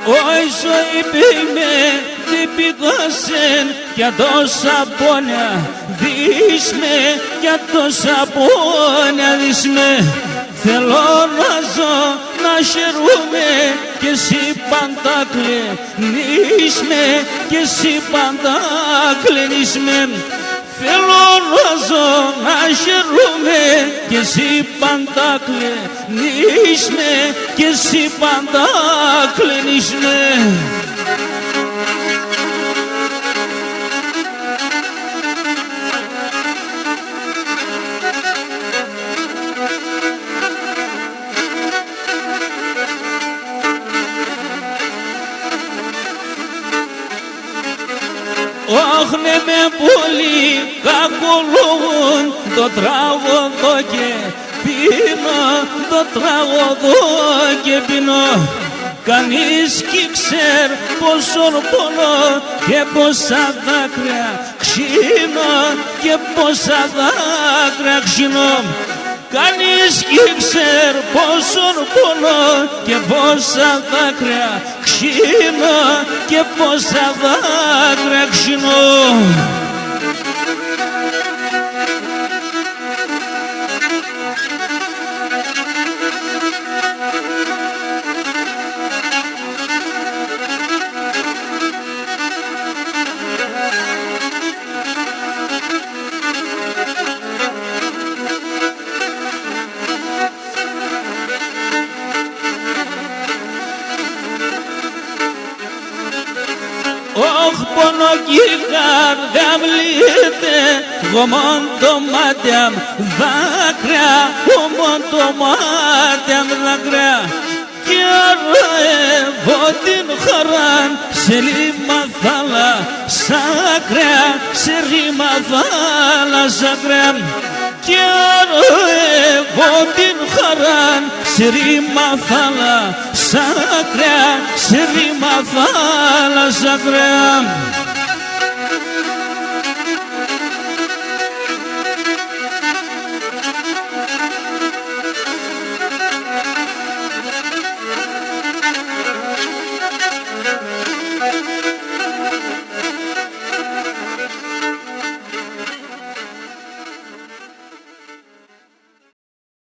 Oi ζωή πήγμε τι πήγωσεν για τόσα πόνια δίσμε, για τόσα πόνια δίσμε. Θέλω να ζω να χαιρούμε και εσύ πάντα κλαινίσμε, και εσύ πάντα κλαινίσμε. Θέλω να ζω να χαιρούμε και εσύ πάντα κλαινίσμε, και εσύ πάντα κλαινίσμε. Ωχ, ναι, με πολύ κακολογούν το τραγωδό και πίνω, το τραγωδό και πίνω. Κανείς κι ξέρ πόσον πονώ και πόσα δάκρυα ξύνω, και πόσα δάκρυα ξύνω. Κανείς κι ξέρ πόσον πονώ και πόσα δάκρυα ξύνω, και πόσα δάκρυα ξύνω. Ωχ, πόνο κι η καρδιά βλύεται, γομών το μάτια δάκρυα, γομών το μάτια δάκρυα. Κι αρροεύω την χαρά σε ρήμα θάλασσα ακραία, σε ρήμα θάλασσα ακραία. Κι αρροεύω την χαρά σε ρήμα θάλασσα ακραία, σε ρήμα θάλασσα ακραία.